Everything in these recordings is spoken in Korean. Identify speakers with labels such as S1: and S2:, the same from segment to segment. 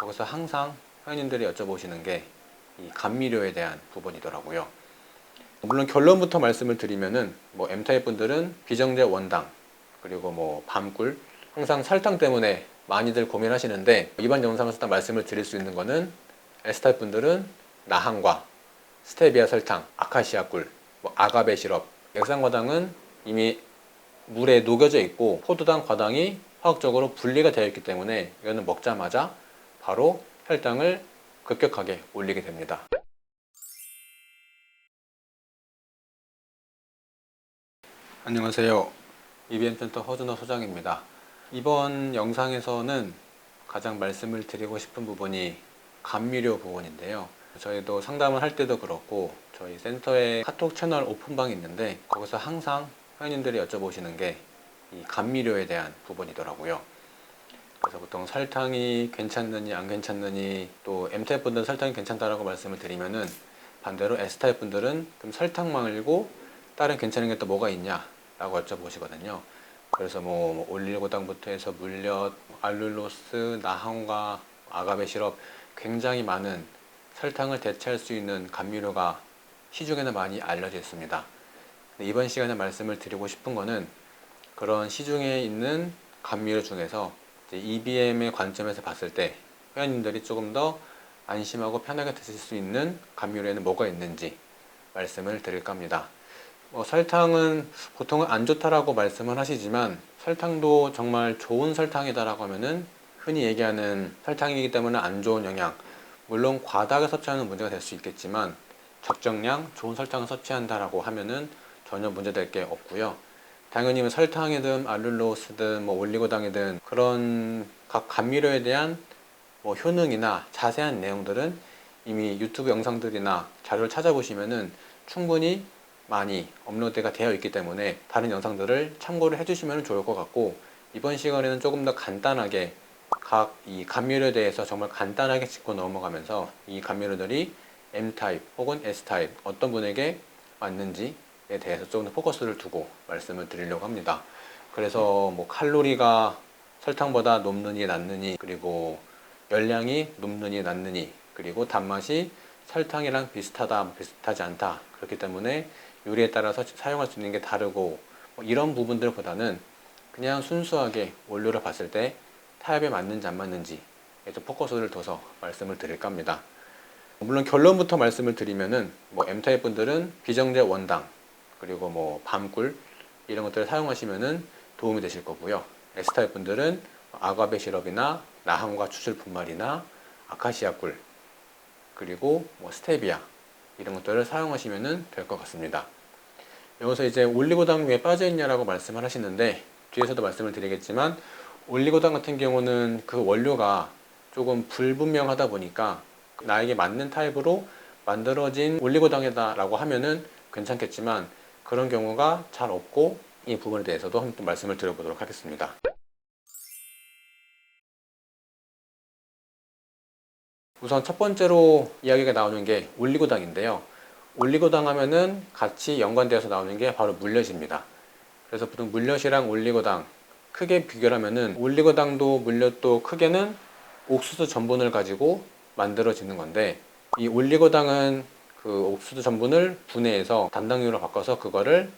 S1: 거기서 항상 회원님들이 여쭤보시는 게 이 감미료에 대한 부분이더라고요. 물론 결론부터 말씀을 드리면은 M타입 분들은 비정제 원당 그리고 밤꿀 항상 설탕 때문에 많이들 고민하시는데, 이번 영상에서 딱 말씀을 드릴 수 있는 거는 S타입 분들은 나항과 스테비아 설탕, 아카시아 꿀, 아가베 시럽, 액상과당은 이미 물에 녹여져 있고 포도당, 과당이 화학적으로 분리가 되어 있기 때문에 이거는 먹자마자 바로 혈당을 급격하게 올리게 됩니다. 안녕하세요. EBM센터 허준호 소장입니다. 이번 영상에서는 가장 말씀을 드리고 싶은 부분이 감미료 부분인데요. 저희도 상담을 할 때도 그렇고 저희 센터에 카톡 채널 오픈방이 있는데 거기서 항상 회원님들이 여쭤보시는 게 이 감미료에 대한 부분이더라고요. 그래서 보통 설탕이 괜찮느니 안 괜찮느니, 또 M타입 분들은 설탕이 괜찮다라고 말씀을 드리면은 반대로 S타입 분들은 그럼 설탕 말고 다른 괜찮은 게 또 뭐가 있냐 라고 여쭤보시거든요. 그래서 올리고당부터 해서 물엿, 알룰로스, 나항과 아가베 시럽, 굉장히 많은 설탕을 대체할 수 있는 감미료가 시중에는 많이 알려져 있습니다. 이번 시간에 말씀을 드리고 싶은 거는 그런 시중에 있는 감미료 중에서 EBM의 관점에서 봤을 때 회원님들이 조금 더 안심하고 편하게 드실 수 있는 감미료에는 뭐가 있는지 말씀을 드릴까 합니다. 설탕은 보통은 안 좋다라고 말씀을 하시지만 설탕도 정말 좋은 설탕이다라고 하면은 흔히 얘기하는 설탕이기 때문에 안 좋은 영양, 물론 과다하게 섭취하는 문제가 될 수 있겠지만 적정량 좋은 설탕을 섭취한다라고 하면은 전혀 문제될 게 없고요. 당연히 설탕이든 알룰로스든 올리고당이든 그런 각 감미료에 대한 효능이나 자세한 내용들은 이미 유튜브 영상들이나 자료를 찾아보시면은 충분히 많이 업로드가 되어 있기 때문에 다른 영상들을 참고를 해주시면 좋을 것 같고, 이번 시간에는 조금 더 간단하게 각 이 감미료에 대해서 정말 간단하게 짚고 넘어가면서 이 감미료들이 M타입 혹은 S타입 어떤 분에게 맞는지에 대해서 조금 더 포커스를 두고 말씀을 드리려고 합니다. 그래서 칼로리가 설탕보다 높느니 낮느니, 그리고 열량이 높느니 낮느니, 그리고 단맛이 설탕이랑 비슷하다 비슷하지 않다, 그렇기 때문에 요리에 따라서 사용할 수 있는 게 다르고 이런 부분들보다는 그냥 순수하게 원료를 봤을 때 타입에 맞는지 안 맞는지에 좀 포커스를 둬서 말씀을 드릴까 합니다. 물론 결론부터 말씀을 드리면은 M타입 분들은 비정제 원당 그리고 밤꿀 이런 것들을 사용하시면은 도움이 되실 거고요. S타입 분들은 아가베 시럽이나 나항과 추출 분말이나 아카시아 꿀 그리고 스테비아 이런 것들을 사용하시면 될 것 같습니다. 여기서 이제 올리고당 왜 빠져있냐라고 말씀을 하시는데, 뒤에서도 말씀을 드리겠지만 올리고당 같은 경우는 그 원료가 조금 불분명하다 보니까 나에게 맞는 타입으로 만들어진 올리고당이다 라고 하면은 괜찮겠지만 그런 경우가 잘 없고, 이 부분에 대해서도 한번 말씀을 드려보도록 하겠습니다. 우선 첫 번째로 이야기가 나오는 게 올리고당인데요. 올리고당 하면은 같이 연관되어서 나오는 게 바로 물엿입니다. 그래서 보통 물엿이랑 올리고당 크게 비교를 하면은 올리고당도 물엿도 크게는 옥수수 전분을 가지고 만들어지는 건데, 이 올리고당은 그 옥수수 전분을 분해해서 단당류로 바꿔서 그거를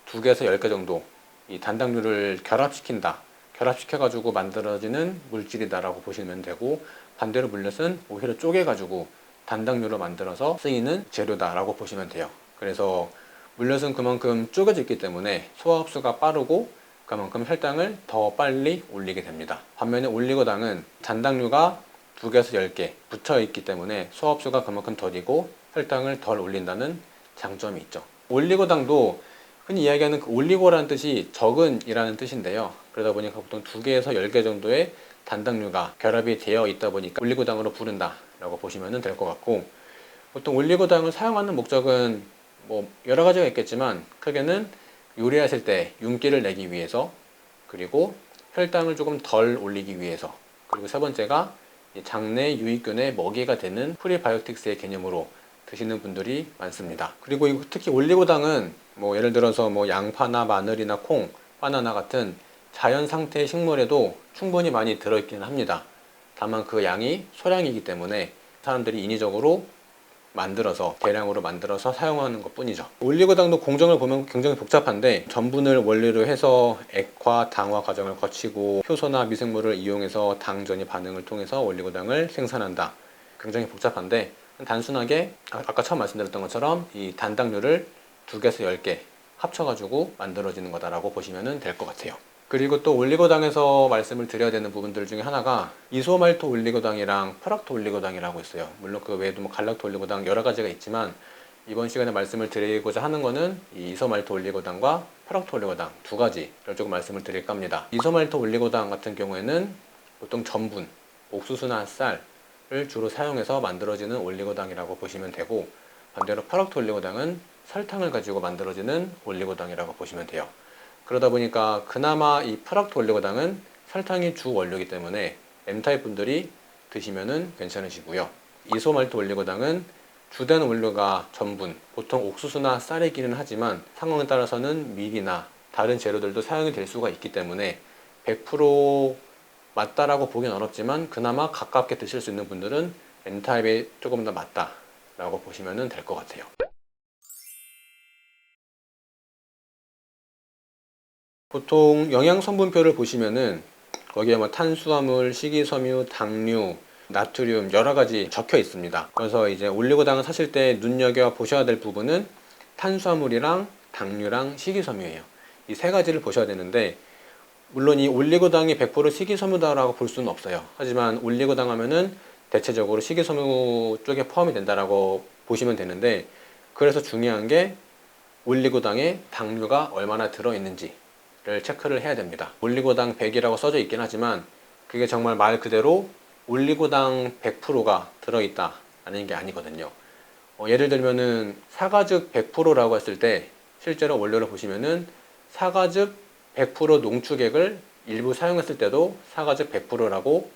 S1: 2개에서 10개 정도 이 단당류를 결합시켜가지고 만들어지는 물질이다라고 보시면 되고, 반대로 물엿은 오히려 쪼개가지고 단당류로 만들어서 쓰이는 재료다라고 보시면 돼요. 그래서 물엿은 그만큼 쪼개져 있기 때문에 소화 흡수가 빠르고 그만큼 혈당을 더 빨리 올리게 됩니다. 반면에 올리고당은 단당류가 2개에서 10개 붙어 있기 때문에 소화 흡수가 그만큼 더디고 혈당을 덜 올린다는 장점이 있죠. 올리고당도 흔히 이야기하는 그 올리고라는 뜻이 적은이라는 뜻인데요. 그러다 보니까 보통 2개에서 10개 정도의 단당류가 결합이 되어 있다 보니까 올리고당으로 부른다 라고 보시면 될 것 같고, 보통 올리고당을 사용하는 목적은 여러 가지가 있겠지만 크게는 요리하실 때 윤기를 내기 위해서, 그리고 혈당을 조금 덜 올리기 위해서, 그리고 세 번째가 장내 유익균의 먹이가 되는 프리바이오틱스의 개념으로 드시는 분들이 많습니다. 그리고 특히 올리고당은 예를 들어서 양파나 마늘이나 콩, 바나나 같은 자연 상태의 식물에도 충분히 많이 들어있기는 합니다. 다만 그 양이 소량이기 때문에 사람들이 인위적으로 만들어서 대량으로 만들어서 사용하는 것 뿐이죠. 올리고당도 공정을 보면 굉장히 복잡한데 전분을 원료로 해서 액화, 당화 과정을 거치고 효소나 미생물을 이용해서 당전이 반응을 통해서 올리고당을 생산한다. 굉장히 복잡한데 단순하게 아까 처음 말씀드렸던 것처럼 이 단당류를 2개에서 10개 합쳐가지고 만들어지는 거다라고 보시면 될 것 같아요. 그리고 또 올리고당에서 말씀을 드려야 되는 부분들 중에 하나가 이소말토 올리고당이랑 프락토 올리고당이라고 있어요. 물론 그 외에도 뭐 갈락토 올리고당 여러 가지가 있지만 이번 시간에 말씀을 드리고자 하는 거는 이 이소말토 올리고당과 프락토 올리고당 2가지를 조금 말씀을 드릴까 합니다. 이소말토 올리고당 같은 경우에는 보통 전분, 옥수수나 쌀을 주로 사용해서 만들어지는 올리고당이라고 보시면 되고, 반대로 프락토 올리고당은 설탕을 가지고 만들어지는 올리고당이라고 보시면 돼요. 그러다 보니까 그나마 이 프락토 올리고당은 설탕이 주 원료이기 때문에 M타입 분들이 드시면은 괜찮으시고요. 이소말토 올리고당은 주된 원료가 전분, 보통 옥수수나 쌀이기는 하지만 상황에 따라서는 밀이나 다른 재료들도 사용이 될 수가 있기 때문에 100% 맞다라고 보기는 어렵지만 그나마 가깝게 드실 수 있는 분들은 N타입이 조금 더 맞다라고 보시면 될 것 같아요. 보통 영양 성분표를 보시면은 거기에 뭐 탄수화물, 식이섬유, 당류, 나트륨 여러 가지 적혀 있습니다. 그래서 이제 올리고당을 사실 때 눈여겨 보셔야 될 부분은 탄수화물이랑 당류랑 식이섬유예요. 이 3가지를 보셔야 되는데, 물론 이 올리고당이 100% 식이섬유다라고 볼 수는 없어요. 하지만 올리고당 하면은 대체적으로 식이섬유 쪽에 포함이 된다라고 보시면 되는데, 그래서 중요한 게 올리고당에 당류가 얼마나 들어있는지를 체크를 해야 됩니다. 올리고당 100이라고 써져 있긴 하지만 그게 정말 말 그대로 올리고당 100%가 들어있다라는 게 아니거든요. 예를 들면은 사과즙 100%라고 했을 때 실제로 원료를 보시면은 사과즙 100% 농축액을 일부 사용했을 때도 사과즙 100%라고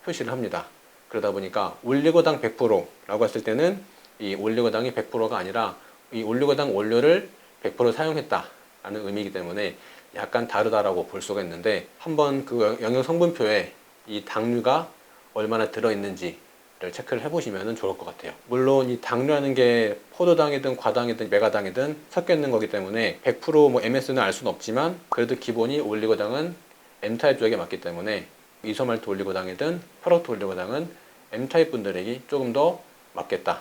S1: 표시를 합니다. 그러다 보니까 올리고당 100%라고 했을 때는 이 올리고당이 100%가 아니라 이 올리고당 원료를 100% 사용했다라는 의미이기 때문에 약간 다르다라고 볼 수가 있는데, 한번 그 영양 성분표에 이 당류가 얼마나 들어있는지를 체크를 해보시면 좋을 것 같아요. 물론 이 당류라는 게 포도당이든 과당이든 메가당이든 섞여 있는 거기 때문에 100% MS는 알 수는 없지만 그래도 기본이 올리고당은 M타입 쪽에 맞기 때문에 이소말토 올리고당이든 프락토 올리고당은 M타입 분들에게 조금 더 맞겠다.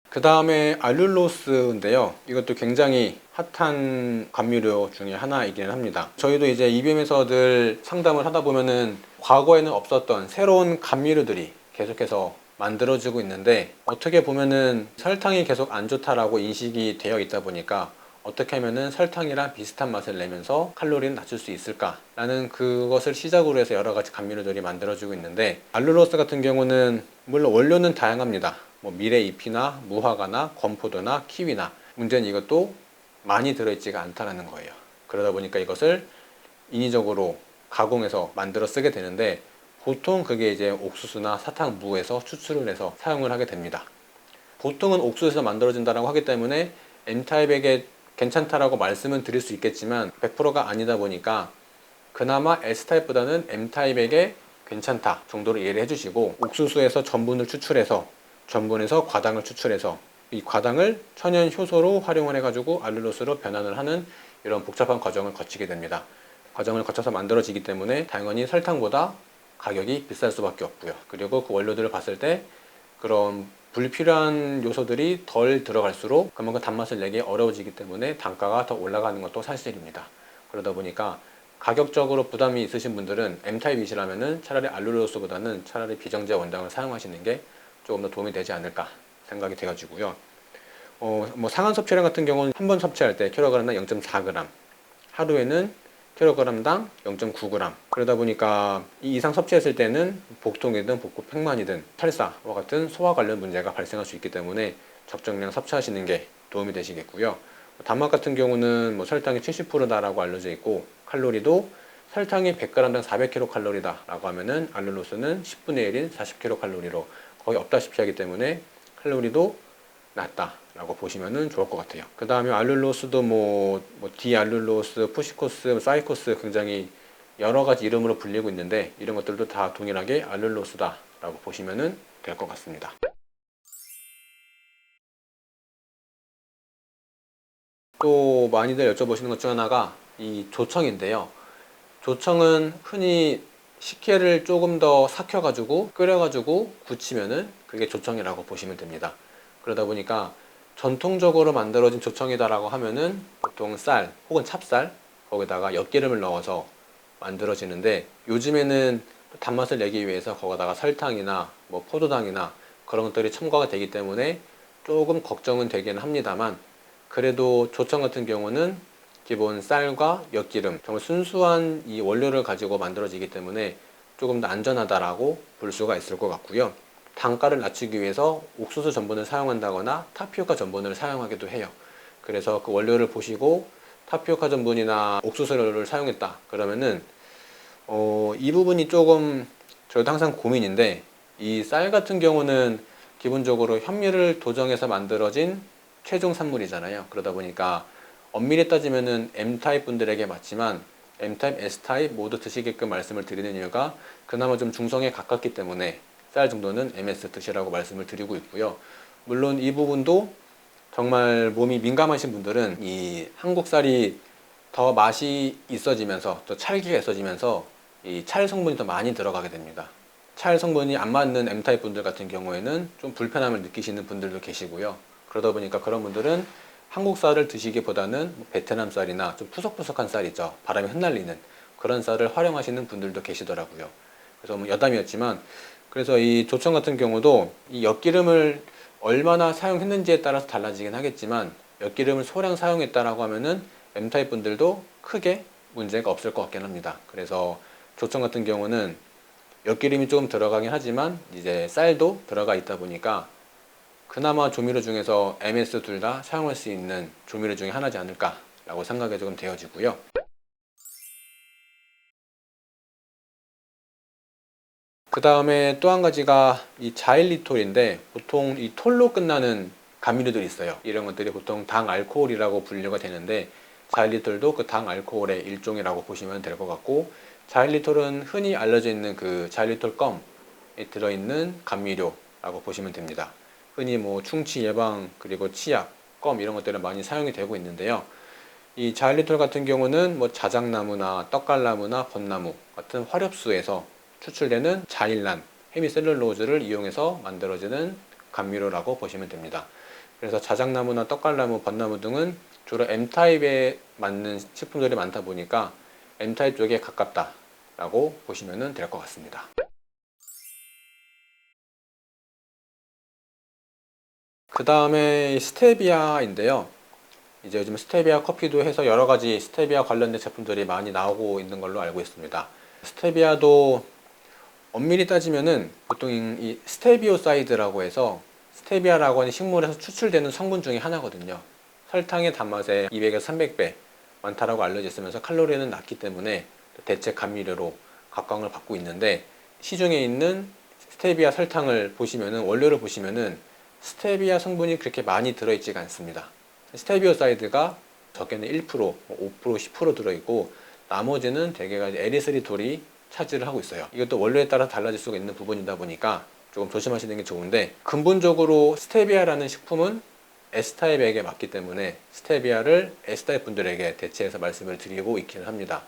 S1: 그 다음에 알룰로스인데요. 이것도 굉장히 핫한 감미료 중에 하나이기는 합니다. 저희도 이제 EBM에서 늘 상담을 하다 보면은 과거에는 없었던 새로운 감미료들이 계속해서 만들어지고 있는데, 어떻게 보면은 설탕이 계속 안 좋다라고 인식이 되어 있다 보니까 어떻게 하면은 설탕이랑 비슷한 맛을 내면서 칼로리는 낮출 수 있을까라는 그것을 시작으로 해서 여러 가지 감미료들이 만들어지고 있는데, 알룰로스 같은 경우는 물론 원료는 다양합니다. 뭐 미레잎이나 무화과나 건포도나 키위나, 문제는 이것도 많이 들어있지가 않다는 거예요. 그러다 보니까 이것을 인위적으로 가공해서 만들어 쓰게 되는데, 보통 그게 이제 옥수수나 사탕, 무에서 추출을 해서 사용을 하게 됩니다. 보통은 옥수수에서 만들어진다고 하기 때문에 N타입에게 괜찮다라고 말씀은 드릴 수 있겠지만 100%가 아니다 보니까 그나마 S타입보다는 M타입에게 괜찮다 정도로 이해를 해주시고, 옥수수에서 전분을 추출해서 전분에서 과당을 추출해서 이 과당을 천연 효소로 활용을 해가지고 알룰로스로 변환을 하는 이런 복잡한 과정을 거치게 됩니다. 과정을 거쳐서 만들어지기 때문에 당연히 설탕보다 가격이 비쌀 수밖에 없고요. 그리고 그 원료들을 봤을 때 그런 불필요한 요소들이 덜 들어갈수록 그만큼 단맛을 내기 어려워지기 때문에 단가가 더 올라가는 것도 사실입니다. 그러다 보니까 가격적으로 부담이 있으신 분들은 M타입이시라면 차라리 알룰로스보다는 차라리 비정제 원당을 사용하시는 게 조금 더 도움이 되지 않을까 생각이 돼가지고요. 뭐 상한 섭취량 같은 경우는 한 번 섭취할 때 킬로그램당 0.4g, 하루에는 킬로그램당 0.9g. 그러다 보니까 이 이상 섭취했을 때는 복통이든 복부 팽만이든 설사와 같은 소화 관련 문제가 발생할 수 있기 때문에 적정량 섭취하시는 게 도움이 되시겠고요. 단맛 같은 경우는 뭐 설탕이 70%다라고 알려져 있고, 칼로리도 설탕이 100g당 400kcal 라고 하면은 알룰로스는 10분의 1인 40kcal로 거의 없다시피 하기 때문에 칼로리도 낫다라고 보시면 좋을 것 같아요. 그 다음에 알룰로스도 뭐 디알룰로스, 푸시코스, 사이코스 굉장히 여러 가지 이름으로 불리고 있는데 이런 것들도 다 동일하게 알룰로스다라고 보시면 될 것 같습니다. 또 많이들 여쭤보시는 것 중 하나가 이 조청인데요. 조청은 흔히 식혜를 조금 더 삭혀가지고 끓여가지고 굳히면은 그게 조청이라고 보시면 됩니다. 그러다 보니까 전통적으로 만들어진 조청이다라고 하면은 보통 쌀 혹은 찹쌀 거기다가 엿기름을 넣어서 만들어지는데 요즘에는 단맛을 내기 위해서 거기다가 설탕이나 뭐 포도당이나 그런 것들이 첨가가 되기 때문에 조금 걱정은 되긴 합니다만 그래도 조청 같은 경우는 기본 쌀과 엿기름 정말 순수한 이 원료를 가지고 만들어지기 때문에 조금 더 안전하다라고 볼 수가 있을 것 같고요. 단가를 낮추기 위해서 옥수수 전분을 사용한다거나 타피오카 전분을 사용하기도 해요. 그래서 그 원료를 보시고 타피오카 전분이나 옥수수를 사용했다 그러면은 이 부분이 조금 저도 항상 고민인데 이 쌀 같은 경우는 기본적으로 현미를 도정해서 만들어진 최종 산물이잖아요. 그러다 보니까 엄밀히 따지면은 M타입 분들에게 맞지만 M타입, S타입 모두 드시게끔 말씀을 드리는 이유가 그나마 좀 중성에 가깝기 때문에 쌀 정도는 MS 드시라고 말씀을 드리고 있고요. 물론 이 부분도 정말 몸이 민감하신 분들은 이 한국 쌀이 더 맛이 있어지면서 또 찰기가 있어지면서 이 찰 성분이 더 많이 들어가게 됩니다. 찰 성분이 안 맞는 M타입 분들 같은 경우에는 좀 불편함을 느끼시는 분들도 계시고요. 그러다 보니까 그런 분들은 한국 쌀을 드시기보다는 베트남 쌀이나 좀 푸석푸석한 쌀 있죠. 바람에 흩날리는 그런 쌀을 활용하시는 분들도 계시더라고요. 그래서 뭐 여담이었지만 그래서 이 조청 같은 경우도 이 엿기름을 얼마나 사용했는지에 따라서 달라지긴 하겠지만 엿기름을 소량 사용했다라고 하면은 M타입 분들도 크게 문제가 없을 것 같긴 합니다. 그래서 조청 같은 경우는 엿기름이 조금 들어가긴 하지만 이제 쌀도 들어가 있다 보니까 그나마 조미료 중에서 MS 둘 다 사용할 수 있는 조미료 중에 하나지 않을까라고 생각이 조금 되어지고요. 그 다음에 또 한 가지가 이 자일리톨인데 보통 이 톨로 끝나는 감미료들이 있어요. 이런 것들이 보통 당 알코올이라고 분류가 되는데 자일리톨도 그 당 알코올의 일종이라고 보시면 될 것 같고 자일리톨은 흔히 알려져 있는 그 자일리톨 껌에 들어있는 감미료라고 보시면 됩니다. 흔히 뭐 충치 예방 그리고 치약, 껌 이런 것들은 많이 사용이 되고 있는데요. 이 자일리톨 같은 경우는 뭐 자작나무나 떡갈나무나 벚나무 같은 화렵수에서 추출되는 자일란, 헤미셀룰로즈를 이용해서 만들어지는 감미료라고 보시면 됩니다. 그래서 자작나무나 떡갈나무, 벚나무 등은 주로 M타입에 맞는 식품들이 많다 보니까 M타입 쪽에 가깝다라고 보시면 될 것 같습니다. 그 다음에 스테비아인데요. 이제 요즘 스테비아 커피도 해서 여러 가지 스테비아 관련된 제품들이 많이 나오고 있는 걸로 알고 있습니다. 스테비아도 엄밀히 따지면은 보통 이 스테비오사이드라고 해서 스테비아라고 하는 식물에서 추출되는 성분 중에 하나거든요. 설탕의 단맛에 200에서 300배 많다라고 알려져 있으면서 칼로리는 낮기 때문에 대체 감미료로 각광을 받고 있는데 시중에 있는 스테비아 설탕을 보시면은 원료를 보시면은 스테비아 성분이 그렇게 많이 들어있지가 않습니다. 스테비오사이드가 적게는 1%, 5%, 10% 들어있고 나머지는 대개가 에리스리톨이 차지를 하고 있어요. 이것도 원료에 따라 달라질 수가 있는 부분이다 보니까 조금 조심하시는 게 좋은데 근본적으로 스테비아라는 식품은 S타입에게 맞기 때문에 스테비아를 S타입 분들에게 대체해서 말씀을 드리고 있기는 합니다.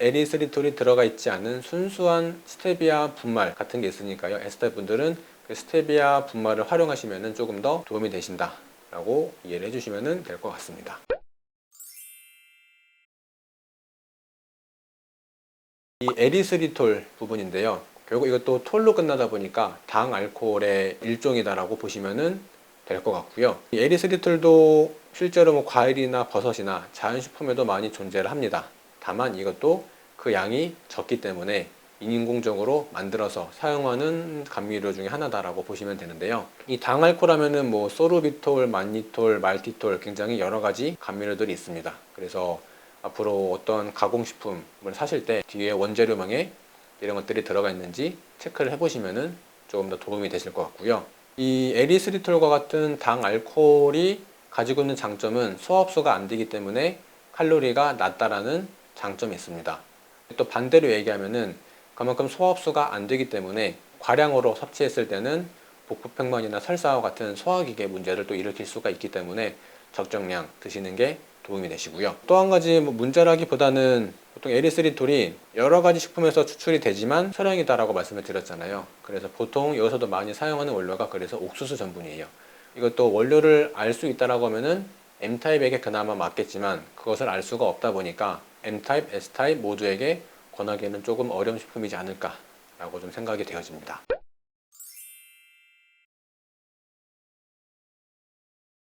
S1: 에리스리톨이 들어가 있지 않은 순수한 스테비아 분말 같은 게 있으니까요. S타입 분들은 그 스테비아 분말을 활용하시면 조금 더 도움이 되신다 라고 이해를 해주시면 될 것 같습니다. 이 에리스리톨 부분인데요. 결국 이것도 톨로 끝나다 보니까 당 알코올의 일종이다라고 보시면 될 것 같고요. 이 에리스리톨도 실제로 뭐 과일이나 버섯이나 자연식품에도 많이 존재를 합니다. 다만 이것도 그 양이 적기 때문에 인공적으로 만들어서 사용하는 감미료 중에 하나다라고 보시면 되는데요. 이 당알코올 하면은 뭐 소르비톨, 만니톨, 말티톨 굉장히 여러 가지 감미료들이 있습니다. 그래서 앞으로 어떤 가공식품을 사실 때 뒤에 원재료명에 이런 것들이 들어가 있는지 체크를 해보시면은 조금 더 도움이 되실 것 같고요. 이 에리스리톨과 같은 당 알코올이 가지고 있는 장점은 소화흡수가 안 되기 때문에 칼로리가 낮다라는 장점이 있습니다. 또 반대로 얘기하면은 그만큼 소화흡수가 안 되기 때문에 과량으로 섭취했을 때는 복부팽만이나 설사와 같은 소화기계 문제를 또 일으킬 수가 있기 때문에 적정량 드시는 게 도움이 되시고요. 또 한 가지 문제라기보다는 보통 에리스리톨이 여러 가지 식품에서 추출이 되지만 소량이다라고 말씀을 드렸잖아요. 그래서 보통 여기서도 많이 사용하는 원료가 그래서 옥수수 전분이에요. 이것도 원료를 알 수 있다라고 하면은 M타입에게 그나마 맞겠지만 그것을 알 수가 없다 보니까 M타입, S타입 모두에게 권하기에는 조금 어려운 식품이지 않을까라고 좀 생각이 되어집니다.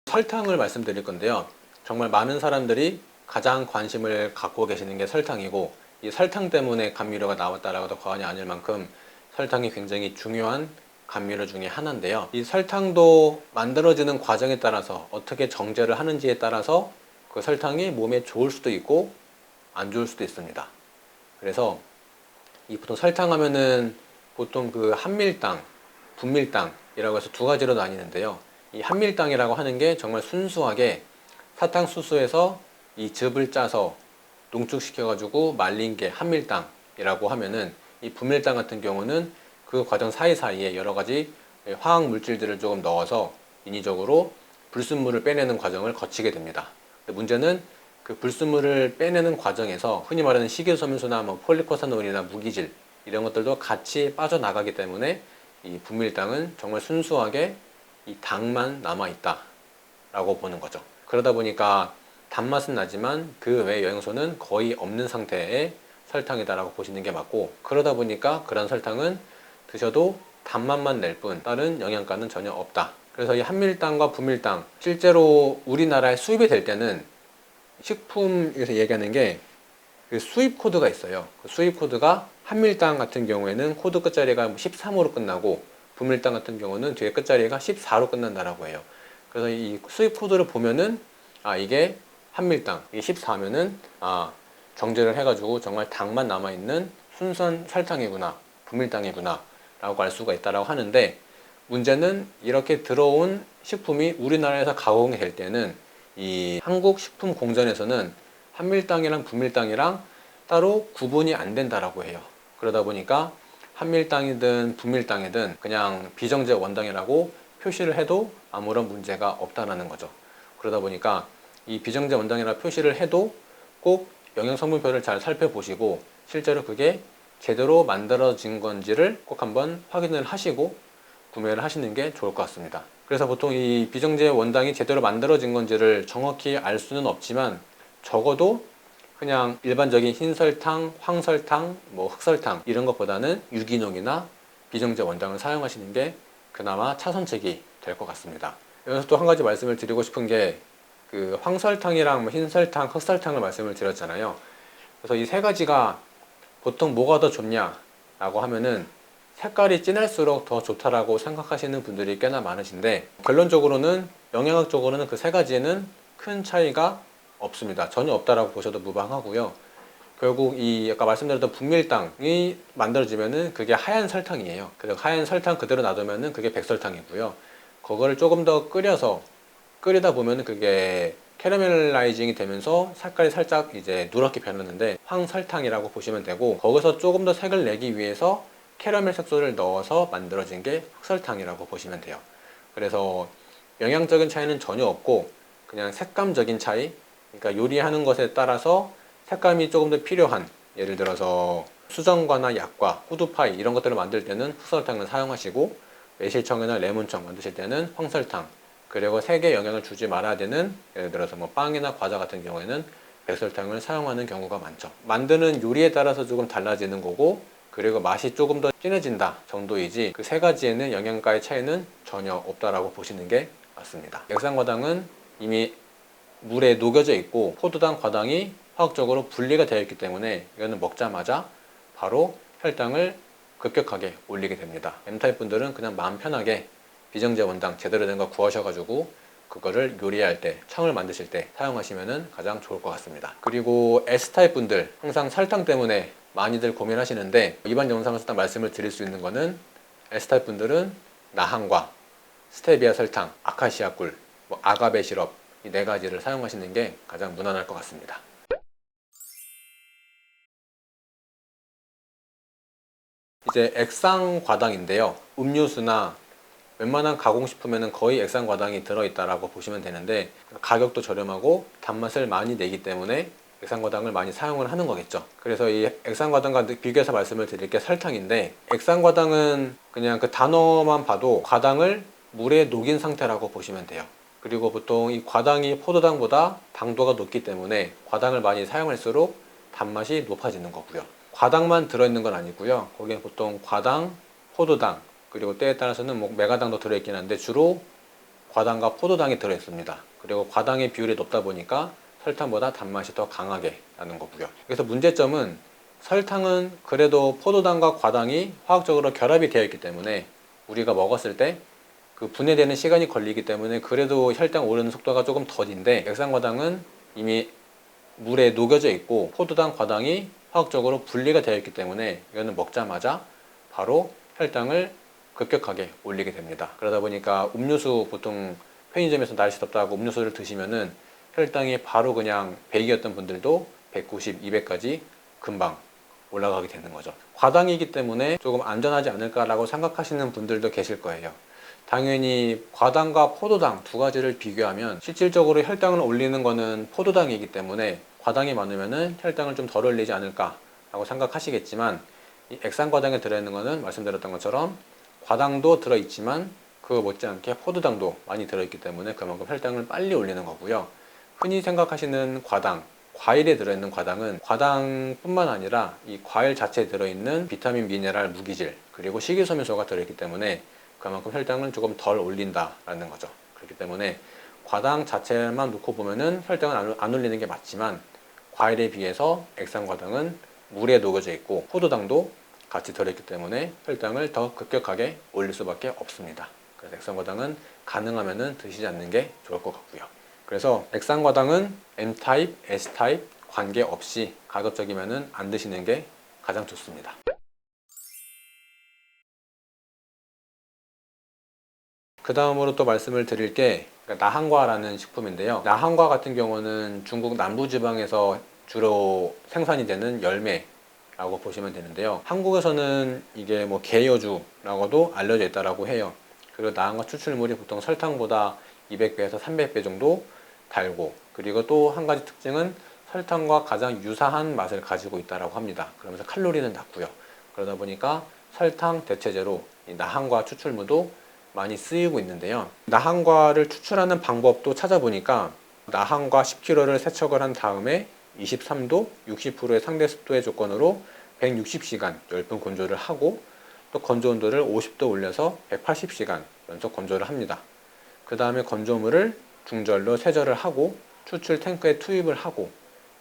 S1: 설탕을 말씀드릴 건데요. 정말 많은 사람들이 가장 관심을 갖고 계시는 게 설탕이고 이 설탕 때문에 감미료가 나왔다라고 해도 과언이 아닐 만큼 설탕이 굉장히 중요한 감미료 중에 하나인데요. 이 설탕도 만들어지는 과정에 따라서 어떻게 정제를 하는지에 따라서 그 설탕이 몸에 좋을 수도 있고 안 좋을 수도 있습니다. 그래서 이 보통 설탕 하면은 보통 그 한밀당, 분밀당이라고 해서 두 가지로 나뉘는데요. 이 한밀당이라고 하는 게 정말 순수하게 사탕수수에서 이 즙을 짜서 농축시켜가지고 말린 게 한밀당이라고 하면은 이 분밀당 같은 경우는 그 과정 사이사이에 여러 가지 화학 물질들을 조금 넣어서 인위적으로 불순물을 빼내는 과정을 거치게 됩니다. 근데 문제는 그 불순물을 빼내는 과정에서 흔히 말하는 식이섬유소나 뭐 폴리코사노일이나 무기질 이런 것들도 같이 빠져나가기 때문에 이 분밀당은 정말 순수하게 이 당만 남아있다 라고 보는 거죠. 그러다 보니까 단맛은 나지만 그 외 영양소는 거의 없는 상태의 설탕이다 라고 보시는 게 맞고, 그러다 보니까 그런 설탕은 드셔도 단맛만 낼 뿐 다른 영양가는 전혀 없다. 그래서 이 한밀당과 분밀당 실제로 우리나라에 수입이 될 때는 식품에서 얘기하는 게 그 수입 코드가 있어요. 그 수입 코드가 한밀당 같은 경우에는 코드 끝자리가 13으로 끝나고 분밀당 같은 경우는 뒤에 끝자리가 14로 끝난다라고 해요. 그래서 이 수입 코드를 보면은 이게 한밀당, 이게 14면은 정제를 해가지고 정말 당만 남아있는 순수한 설탕이구나, 분밀당이구나 라고 알 수가 있다라고 하는데, 문제는 이렇게 들어온 식품이 우리나라에서 가공이 될 때는 이 한국식품공전에서는 한밀당이랑 분밀당이랑 따로 구분이 안 된다라고 해요. 그러다 보니까 한밀당이든 분밀당이든 그냥 비정제 원당이라고 표시를 해도 아무런 문제가 없다라는 거죠. 그러다 보니까 이 비정제 원당이라 표시를 해도 꼭 영양성분표를 잘 살펴보시고 실제로 그게 제대로 만들어진 건지를 꼭 한번 확인을 하시고 구매를 하시는 게 좋을 것 같습니다. 그래서 보통 이 비정제 원당이 제대로 만들어진 건지를 정확히 알 수는 없지만 적어도 그냥 일반적인 흰설탕, 황설탕, 흑설탕 이런 것보다는 유기농이나 비정제 원당을 사용하시는 게 그나마 차선책이 될 것 같습니다. 여기서 또 한 가지 말씀을 드리고 싶은 게 그 황설탕이랑 흰설탕, 흑설탕을 말씀을 드렸잖아요. 그래서 이 세 가지가 보통 뭐가 더 좋냐라고 하면은 색깔이 진할수록 더 좋다라고 생각하시는 분들이 꽤나 많으신데, 결론적으로는 영양학적으로는 그 세 가지에는 큰 차이가 없습니다. 전혀 없다라고 보셔도 무방하고요. 결국 이 아까 말씀드렸던 분밀당이 만들어지면은 그게 하얀 설탕이에요. 그래서 하얀 설탕 그대로 놔두면은 그게 백설탕이고요. 그거를 조금 더 끓이다 보면은 그게 캐러멜라이징이 되면서 색깔이 살짝 이제 누렇게 변하는데 황설탕이라고 보시면 되고, 거기서 조금 더 색을 내기 위해서 캐러멜 색소를 넣어서 만들어진 게 흑설탕이라고 보시면 돼요. 그래서 영양적인 차이는 전혀 없고 그냥 색감적인 차이, 그러니까 요리하는 것에 따라서 색감이 조금 더 필요한, 예를 들어서 수정과나 약과, 후두파이 이런 것들을 만들 때는 흑설탕을 사용하시고 매실청이나 레몬청 만드실 때는 황설탕, 그리고 색에 영향을 주지 말아야 되는, 예를 들어서 빵이나 과자 같은 경우에는 백설탕을 사용하는 경우가 많죠. 만드는 요리에 따라서 조금 달라지는 거고, 그리고 맛이 조금 더 진해진다 정도이지 그 세 가지에는 영양가의 차이는 전혀 없다라고 보시는 게 맞습니다. 액상과당은 이미 물에 녹여져 있고 포도당, 과당이 화학적으로 분리가 되어 있기 때문에 이거는 먹자마자 바로 혈당을 급격하게 올리게 됩니다. M타입 분들은 그냥 마음 편하게 비정제 원당 제대로 된 거 구하셔가지고 그거를 요리할 때, 청을 만드실 때 사용하시면 가장 좋을 것 같습니다. 그리고 S타입 분들, 항상 설탕 때문에 많이들 고민하시는데 이번 영상에서 딱 말씀을 드릴 수 있는 거는 S타입 분들은 나항과 스테비아 설탕, 아카시아 꿀, 아가베 시럽 이 네 가지를 사용하시는 게 가장 무난할 것 같습니다. 이제 액상과당인데요. 음료수나 웬만한 가공식품에는 거의 액상과당이 들어있다라고 보시면 되는데 가격도 저렴하고 단맛을 많이 내기 때문에 액상과당을 많이 사용을 하는 거겠죠. 그래서 이 액상과당과 비교해서 말씀을 드릴 게 설탕인데, 액상과당은 그냥 그 단어만 봐도 과당을 물에 녹인 상태라고 보시면 돼요. 그리고 보통 이 과당이 포도당보다 당도가 높기 때문에 과당을 많이 사용할수록 단맛이 높아지는 거고요. 과당만 들어있는 건 아니고요. 거기에 보통 과당, 포도당, 그리고 때에 따라서는 메가당도 들어있긴 한데 주로 과당과 포도당이 들어있습니다. 그리고 과당의 비율이 높다 보니까 설탕보다 단맛이 더 강하게 나는 거고요. 그래서 문제점은 설탕은 그래도 포도당과 과당이 화학적으로 결합이 되어 있기 때문에 우리가 먹었을 때 그 분해되는 시간이 걸리기 때문에 그래도 혈당 오르는 속도가 조금 더딘데, 액상과당은 이미 물에 녹여져 있고 포도당, 과당이 화학적으로 분리가 되어 있기 때문에 이거는 먹자마자 바로 혈당을 급격하게 올리게 됩니다. 그러다 보니까 음료수, 보통 편의점에서 날씨 덥다고 음료수를 드시면은 혈당이 바로 그냥 100이었던 분들도 190, 200까지 금방 올라가게 되는 거죠. 과당이기 때문에 조금 안전하지 않을까라고 생각하시는 분들도 계실 거예요. 당연히 과당과 포도당 두 가지를 비교하면 실질적으로 혈당을 올리는 거는 포도당이기 때문에 과당이 많으면은 혈당을 좀 덜 올리지 않을까라고 생각하시겠지만, 이 액상과당에 들어있는 거는 말씀드렸던 것처럼 과당도 들어있지만 그거 못지않게 포도당도 많이 들어있기 때문에 그만큼 혈당을 빨리 올리는 거고요. 흔히 생각하시는 과당, 과일에 들어있는 과당은 과당뿐만 아니라 이 과일 자체에 들어있는 비타민, 미네랄, 무기질, 그리고 식이섬유소가 들어있기 때문에 그만큼 혈당을 조금 덜 올린다라는 거죠. 그렇기 때문에 과당 자체만 놓고 보면은 혈당을 안 올리는 게 맞지만, 과일에 비해서 액상과당은 물에 녹여져 있고 포도당도 같이 들어있기 때문에 혈당을 더 급격하게 올릴 수밖에 없습니다. 그래서 액상과당은 가능하면은 드시지 않는 게 좋을 것 같고요. 그래서 액상과당은 M타입, S타입 관계없이 가급적이면은 안 드시는 게 가장 좋습니다. 그 다음으로 또 말씀을 드릴 게 나한과라는 식품인데요. 나한과 같은 경우는 중국 남부지방에서 주로 생산이 되는 열매라고 보시면 되는데요. 한국에서는 이게 게여주라고도 알려져 있다고 해요. 그리고 나한과 추출물이 보통 설탕보다 200배에서 300배 정도 달고, 그리고 또 한 가지 특징은 설탕과 가장 유사한 맛을 가지고 있다고 합니다. 그러면서 칼로리는 낮고요. 그러다 보니까 설탕 대체제로 이 나한과 추출물도 많이 쓰이고 있는데요. 나한과를 추출하는 방법도 찾아보니까 나한과 10kg를 세척을 한 다음에 23도, 60%의 상대 습도의 조건으로 160시간 열분 건조를 하고, 또 건조 온도를 50도 올려서 180시간 연속 건조를 합니다. 그 다음에 건조물을 중절로 세절을 하고 추출 탱크에 투입을 하고,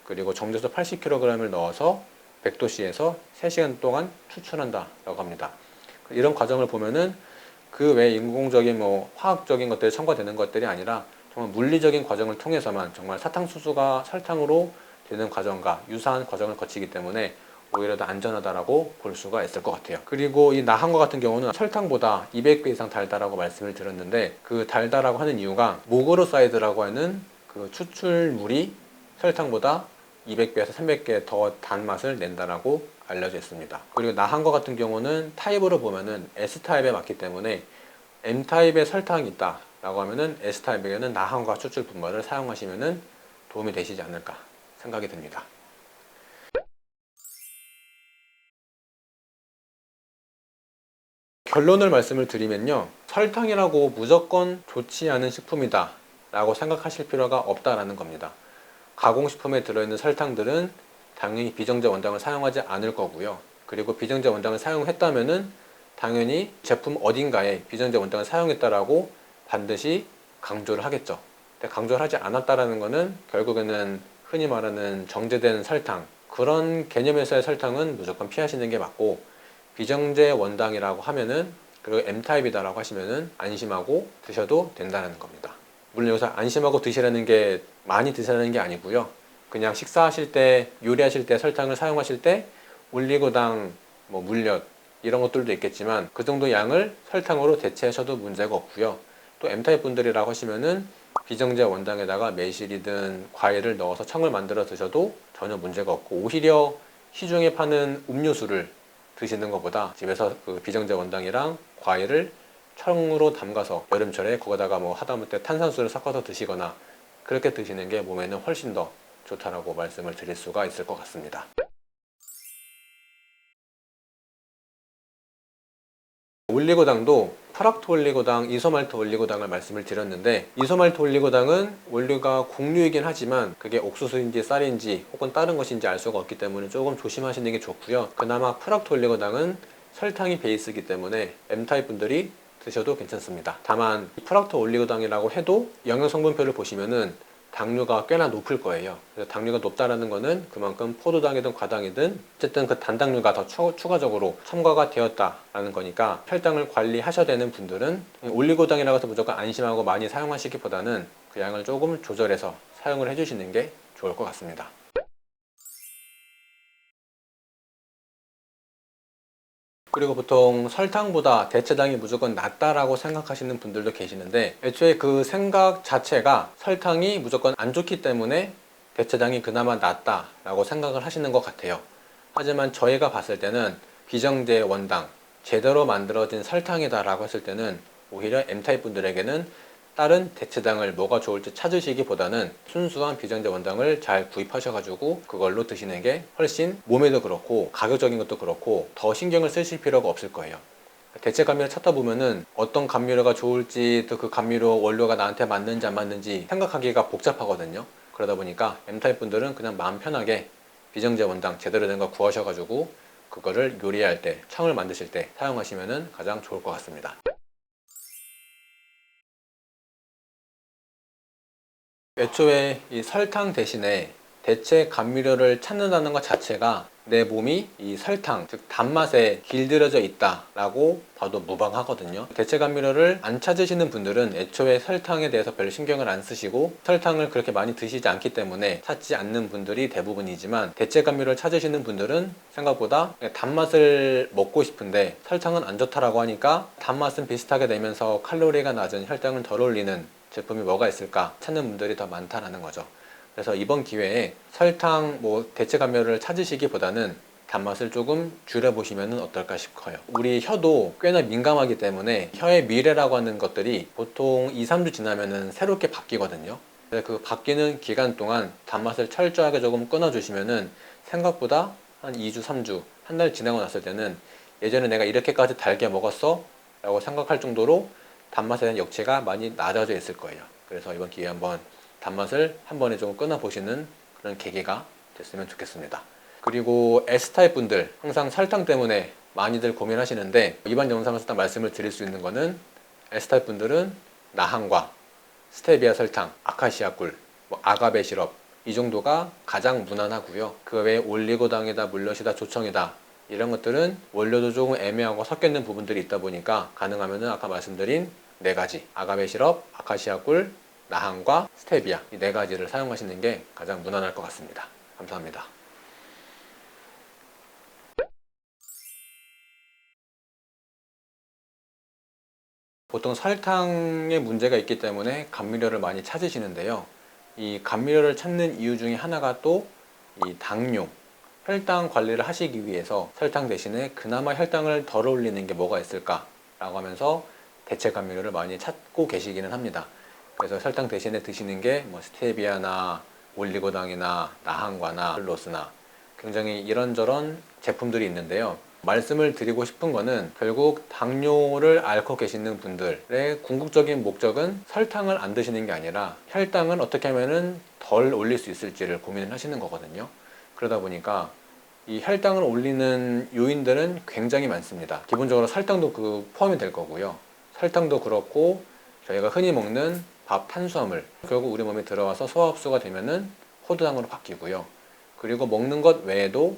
S1: 그리고 정제수 80kg을 넣어서 100도씨에서 3시간 동안 추출한다라고 합니다. 이런 과정을 보면은 그 외 인공적인 화학적인 것들이 첨가되는 것들이 아니라 정말 물리적인 과정을 통해서만 정말 사탕수수가 설탕으로 되는 과정과 유사한 과정을 거치기 때문에 오히려 더 안전하다라고 볼 수가 있을 것 같아요. 그리고 이 나한과 같은 경우는 설탕보다 200배 이상 달다라고 말씀을 드렸는데, 그 달다라고 하는 이유가 모그로사이드라고 하는 그 추출물이 설탕보다 200배에서 300배 더 단맛을 낸다라고 알려져 있습니다. 그리고 나한과 같은 경우는 타입으로 보면은 S타입에 맞기 때문에 M타입에 설탕이 있다 라고 하면은 S타입에게는 나한과 추출 분말을 사용하시면은 도움이 되시지 않을까 생각이 듭니다. 결론을 말씀을 드리면요, 설탕이라고 무조건 좋지 않은 식품이다 라고 생각하실 필요가 없다라는 겁니다. 가공식품에 들어있는 설탕들은 당연히 비정제 원당을 사용하지 않을 거고요. 그리고 비정제 원당을 사용했다면은 당연히 제품 어딘가에 비정제 원당을 사용했다라고 반드시 강조를 하겠죠. 근데 강조를 하지 않았다라는 거는 결국에는 흔히 말하는 정제된 설탕, 그런 개념에서의 설탕은 무조건 피하시는 게 맞고, 비정제 원당이라고 하면은, 그리고 M타입이다라고 하시면은 안심하고 드셔도 된다는 겁니다. 물론 여기서 안심하고 드시라는 게 많이 드시라는 게 아니고요. 그냥 식사하실 때, 요리하실 때, 설탕을 사용하실 때 올리고당, 물엿 이런 것들도 있겠지만 그 정도 양을 설탕으로 대체하셔도 문제가 없고요. 또 M타입 분들이라고 하시면은 비정제 원당에다가 매실이든 과일을 넣어서 청을 만들어 드셔도 전혀 문제가 없고, 오히려 시중에 파는 음료수를 드시는 것보다 집에서 그 비정제 원당이랑 과일을 청으로 담가서 여름철에 거기다가 뭐 하다못해 탄산수를 섞어서 드시거나 그렇게 드시는 게 몸에는 훨씬 더 좋다라고 말씀을 드릴 수가 있을 것 같습니다. 올리고당도 프락토 올리고당, 이소말토 올리고당을 말씀을 드렸는데, 이소말토 올리고당은 원료가 곡류이긴 하지만 그게 옥수수인지 쌀인지 혹은 다른 것인지 알 수가 없기 때문에 조금 조심하시는 게 좋고요. 그나마 프락토 올리고당은 설탕이 베이스이기 때문에 M타입 분들이 드셔도 괜찮습니다. 다만 프락토 올리고당이라고 해도 영양성분표를 보시면은 당류가 꽤나 높을 거예요. 그래서 당류가 높다라는 거는 그만큼 포도당이든 과당이든 어쨌든 그 단당류가 더 추가적으로 첨가가 되었다라는 거니까, 혈당을 관리하셔야 되는 분들은 올리고당이라고 해서 무조건 안심하고 많이 사용하시기보다는 그 양을 조금 조절해서 사용을 해주시는 게 좋을 것 같습니다. 그리고 보통 설탕보다 대체당이 무조건 낫다라고 생각하시는 분들도 계시는데, 애초에 그 생각 자체가 설탕이 무조건 안 좋기 때문에 대체당이 그나마 낫다라고 생각을 하시는 것 같아요. 하지만 저희가 봤을 때는 비정제 원당, 제대로 만들어진 설탕이다라고 했을 때는 오히려 M타입 분들에게는 다른 대체당을 뭐가 좋을지 찾으시기보다는 순수한 비정제 원당을 잘 구입하셔가지고 그걸로 드시는 게 훨씬 몸에도 그렇고 가격적인 것도 그렇고 더 신경을 쓰실 필요가 없을 거예요. 대체 감미를 찾다 보면은 어떤 감미료가 좋을지, 또 그 감미료 원료가 나한테 맞는지 안 맞는지 생각하기가 복잡하거든요. 그러다 보니까 M타입 분들은 그냥 마음 편하게 비정제 원당 제대로 된 거 구하셔가지고 그거를 요리할 때, 청을 만드실 때 사용하시면 가장 좋을 것 같습니다. 애초에 이 설탕 대신에 대체 감미료를 찾는다는 것 자체가 내 몸이 이 설탕, 즉 단맛에 길들여져 있다라고 봐도 무방하거든요. 대체 감미료를 안 찾으시는 분들은 애초에 설탕에 대해서 별 신경을 안 쓰시고 설탕을 그렇게 많이 드시지 않기 때문에 찾지 않는 분들이 대부분이지만, 대체 감미료를 찾으시는 분들은 생각보다 단맛을 먹고 싶은데 설탕은 안 좋다라고 하니까 단맛은 비슷하게 내면서 칼로리가 낮은 혈당을 덜 올리는 제품이 뭐가 있을까 찾는 분들이 더 많다라는 거죠. 그래서 이번 기회에 설탕 대체 감미료를 찾으시기보다는 단맛을 조금 줄여보시면 어떨까 싶어요. 우리 혀도 꽤나 민감하기 때문에 혀의 미래라고 하는 것들이 보통 2, 3주 지나면 새롭게 바뀌거든요. 그래서 그 바뀌는 기간 동안 단맛을 철저하게 조금 끊어주시면 생각보다 한 2주, 3주, 한 달 지나고 났을 때는 예전에 내가 이렇게까지 달게 먹었어? 라고 생각할 정도로 단맛에 대한 역체가 많이 낮아져 있을 거예요. 그래서 이번 기회에 한번 단맛을 한 번에 좀 끊어보시는 그런 계기가 됐으면 좋겠습니다. 그리고 S타입 분들, 항상 설탕 때문에 많이들 고민하시는데, 이번 영상에서 딱 말씀을 드릴 수 있는 거는 S타입 분들은 나한과 스테비아 설탕, 아카시아 꿀, 아가베 시럽, 이 정도가 가장 무난하고요. 그 외에 올리고당이다, 물엿이다, 조청이다, 이런 것들은 원료도 조금 애매하고 섞여 있는 부분들이 있다 보니까 가능하면 아까 말씀드린 4가지, 아가베 시럽, 아카시아 꿀, 나한과 스테비아, 이 4가지를 사용하시는 게 가장 무난할 것 같습니다. 감사합니다. 보통 설탕에 문제가 있기 때문에 감미료를 많이 찾으시는데요. 이 감미료를 찾는 이유 중에 하나가 또 이 당뇨, 혈당 관리를 하시기 위해서 설탕 대신에 그나마 혈당을 덜 올리는 게 뭐가 있을까 라고 하면서 대체 감미료를 많이 찾고 계시기는 합니다. 그래서 설탕 대신에 드시는 게 스테비아나 올리고당이나 나한과나 플로스나 굉장히 이런저런 제품들이 있는데요. 말씀을 드리고 싶은 거는 결국 당뇨를 앓고 계시는 분들의 궁극적인 목적은 설탕을 안 드시는 게 아니라 혈당을 어떻게 하면 덜 올릴 수 있을지를 고민을 하시는 거거든요. 그러다 보니까 이 혈당을 올리는 요인들은 굉장히 많습니다. 기본적으로 설탕도 포함이 될 거고요. 설탕도 그렇고 저희가 흔히 먹는 밥 탄수화물, 결국 우리 몸에 들어와서 소화 흡수가 되면은 포도당으로 바뀌고요. 그리고 먹는 것 외에도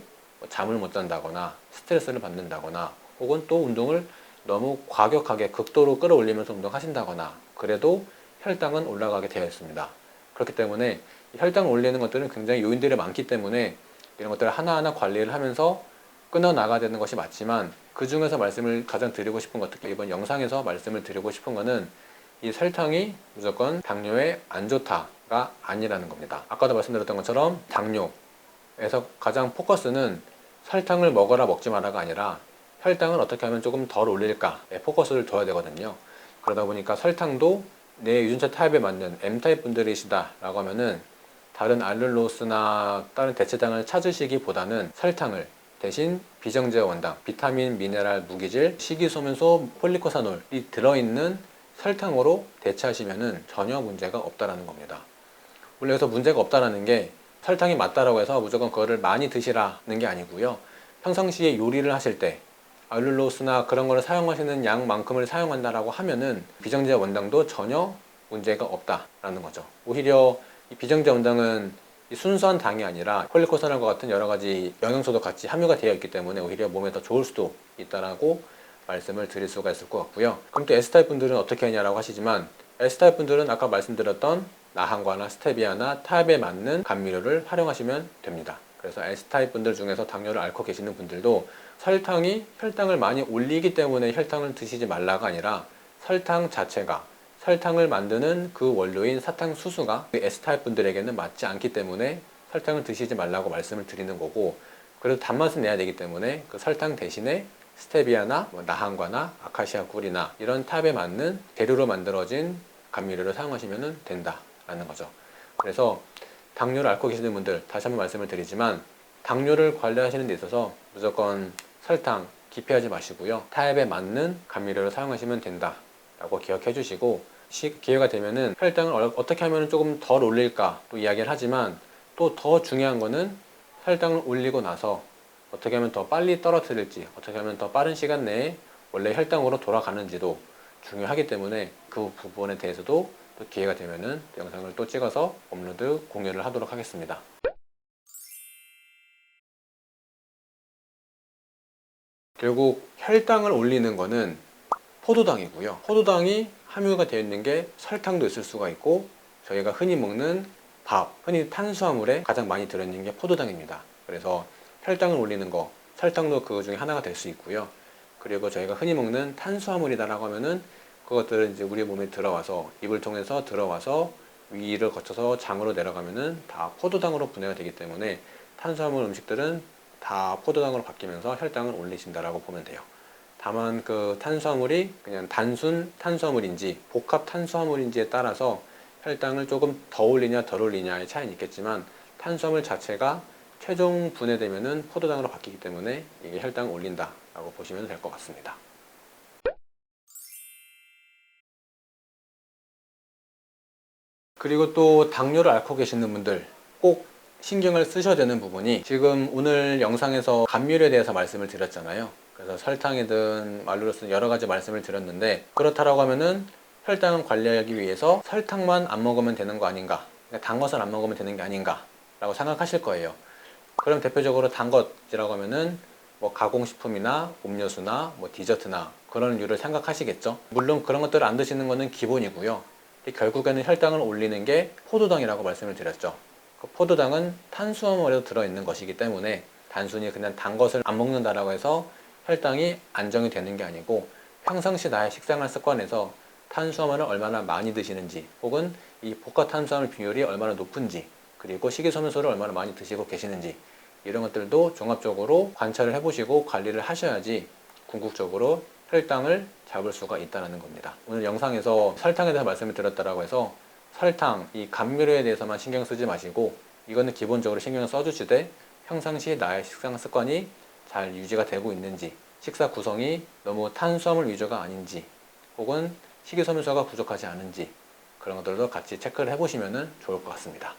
S1: 잠을 못 잔다거나 스트레스를 받는다거나 혹은 또 운동을 너무 과격하게 극도로 끌어올리면서 운동하신다거나 그래도 혈당은 올라가게 되어 있습니다. 그렇기 때문에 혈당을 올리는 것들은 굉장히 요인들이 많기 때문에 이런 것들을 하나하나 관리를 하면서 끊어 나가야 되는 것이 맞지만, 그 중에서 말씀을 가장 드리고 싶은 것, 특히 이번 영상에서 말씀을 드리고 싶은 거는 이 설탕이 무조건 당뇨에 안 좋다가 아니라는 겁니다. 아까도 말씀드렸던 것처럼 당뇨에서 가장 포커스는 설탕을 먹어라 먹지 마라가 아니라 혈당을 어떻게 하면 조금 덜 올릴까에 포커스를 둬야 되거든요. 그러다 보니까 설탕도 내 유전자 타입에 맞는 M타입 분들이시다 라고 하면은 다른 알룰로스나 다른 대체당을 찾으시기보다는 설탕을 대신 비정제 원당, 비타민, 미네랄, 무기질, 식이소면소, 폴리코사놀이 들어있는 설탕으로 대체하시면은 전혀 문제가 없다라는 겁니다. 원래 그래서 문제가 없다라는 게 설탕이 맞다라고 해서 무조건 그거를 많이 드시라는 게 아니고요. 평상시에 요리를 하실 때 알룰로스나 그런 거를 사용하시는 양만큼을 사용한다라고 하면은 비정제 원당도 전혀 문제가 없다라는 거죠. 오히려 이 비정제 원당은 이 순수한 당이 아니라 폴리코사놀과 같은 여러 가지 영양소도 같이 함유가 되어 있기 때문에 오히려 몸에 더 좋을 수도 있다라고 말씀을 드릴 수가 있을 것 같고요. 그럼 또 S타입 분들은 어떻게 하냐라고 하시지만 S타입 분들은 아까 말씀드렸던 나항과나 스테비아나 타입에 맞는 감미료를 활용하시면 됩니다. 그래서 S타입 분들 중에서 당뇨를 앓고 계시는 분들도 설탕이 혈당을 많이 올리기 때문에 혈당을 드시지 말라가 아니라 설탕 자체가 설탕을 만드는 그 원료인 사탕수수가 S타입 분들에게는 맞지 않기 때문에 설탕을 드시지 말라고 말씀을 드리는 거고, 그래도 단맛은 내야 되기 때문에 그 설탕 대신에 스테비아나 나항과나 아카시아 꿀이나 이런 타입에 맞는 재료로 만들어진 감미료를 사용하시면 된다라는 거죠. 그래서 당뇨를 앓고 계시는 분들, 다시 한번 말씀을 드리지만 당뇨를 관리하시는 데 있어서 무조건 설탕 기피하지 마시고요. 타입에 맞는 감미료를 사용하시면 된다라고 기억해 주시고, 기회가 되면은 혈당을 어떻게 하면 조금 덜 올릴까 또 이야기를 하지만, 또 더 중요한 거는 혈당을 올리고 나서 어떻게 하면 더 빨리 떨어뜨릴지, 어떻게 하면 더 빠른 시간 내에 원래 혈당으로 돌아가는지도 중요하기 때문에 그 부분에 대해서도 또 기회가 되면은 영상을 또 찍어서 업로드 공유를 하도록 하겠습니다. 결국 혈당을 올리는 거는 포도당이고요. 포도당이 함유가 되어 있는 게 설탕도 있을 수가 있고, 저희가 흔히 먹는 밥, 흔히 탄수화물에 가장 많이 들어있는 게 포도당입니다. 그래서 혈당을 올리는 거, 설탕도 그 중에 하나가 될 수 있고요. 그리고 저희가 흔히 먹는 탄수화물이다라고 하면은 그것들은 이제 우리 몸에 들어와서 입을 통해서 들어와서 위를 거쳐서 장으로 내려가면은 다 포도당으로 분해가 되기 때문에 탄수화물 음식들은 다 포도당으로 바뀌면서 혈당을 올리신다라고 보면 돼요. 다만 그 탄수화물이 그냥 단순 탄수화물인지 복합 탄수화물인지에 따라서 혈당을 조금 더 올리냐 덜 올리냐의 차이는 있겠지만, 탄수화물 자체가 최종 분해되면은 포도당으로 바뀌기 때문에 이게 혈당을 올린다라고 보시면 될 것 같습니다. 그리고 또 당뇨를 앓고 계시는 분들 꼭 신경을 쓰셔야 되는 부분이, 지금 오늘 영상에서 감미료에 대해서 말씀을 드렸잖아요. 그래서 설탕이든 알룰로스든 여러 가지 말씀을 드렸는데, 그렇다라고 하면은 혈당을 관리하기 위해서 설탕만 안 먹으면 되는 거 아닌가, 단 것을 안 먹으면 되는 게 아닌가 라고 생각하실 거예요. 그럼 대표적으로 단 것이라고 하면은 뭐 가공식품이나 음료수나 뭐 디저트나 그런 류를 생각하시겠죠. 물론 그런 것들을 안 드시는 거는 기본이고요. 결국에는 혈당을 올리는 게 포도당이라고 말씀을 드렸죠. 그 포도당은 탄수화물에도 들어있는 것이기 때문에 단순히 그냥 단 것을 안 먹는다라고 해서 혈당이 안정이 되는 게 아니고, 평상시 나의 식생활 습관에서 탄수화물을 얼마나 많이 드시는지, 혹은 이 복합 탄수화물 비율이 얼마나 높은지, 그리고 식이섬유소를 얼마나 많이 드시고 계시는지, 이런 것들도 종합적으로 관찰을 해보시고 관리를 하셔야지 궁극적으로 혈당을 잡을 수가 있다는 겁니다. 오늘 영상에서 설탕에 대해서 말씀을 드렸다고 해서 설탕, 이 감미료에 대해서만 신경 쓰지 마시고, 이거는 기본적으로 신경을 써주시되 평상시 나의 식사 습관이 잘 유지가 되고 있는지, 식사 구성이 너무 탄수화물 위주가 아닌지, 혹은 식이섬유소가 부족하지 않은지, 그런 것들도 같이 체크를 해보시면 좋을 것 같습니다.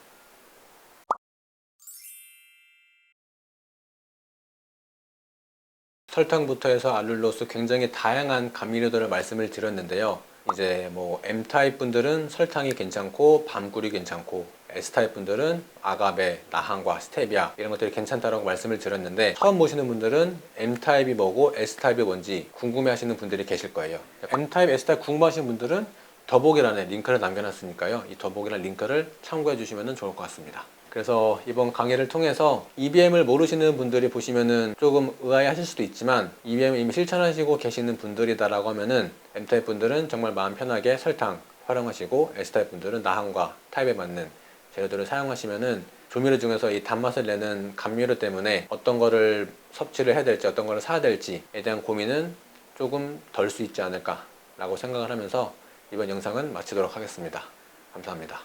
S1: 설탕부터 해서 알룰로스 굉장히 다양한 감미료들을 말씀을 드렸는데요. 이제 뭐 M타입 분들은 설탕이 괜찮고 밤꿀이 괜찮고, S타입 분들은 아가베, 나항과 스테비아 이런 것들이 괜찮다라고 말씀을 드렸는데, 처음 보시는 분들은 M타입이 뭐고 S타입이 뭔지 궁금해 하시는 분들이 계실 거예요. M타입, S타입 궁금하신 분들은 더보기란에 링크를 남겨놨으니까요. 이 더보기란 링크를 참고해 주시면 좋을 것 같습니다. 그래서 이번 강의를 통해서 EBM을 모르시는 분들이 보시면은 조금 의아해하실 수도 있지만 EBM을 이미 실천하시고 계시는 분들이다라고 하면은 M타입 분들은 정말 마음 편하게 설탕 활용하시고, S타입 분들은 나항과 타입에 맞는 재료들을 사용하시면은 조미료 중에서 이 단맛을 내는 감미료 때문에 어떤 거를 섭취를 해야 될지, 어떤 거를 사야 될지에 대한 고민은 조금 덜 수 있지 않을까 라고 생각을 하면서 이번 영상은 마치도록 하겠습니다. 감사합니다.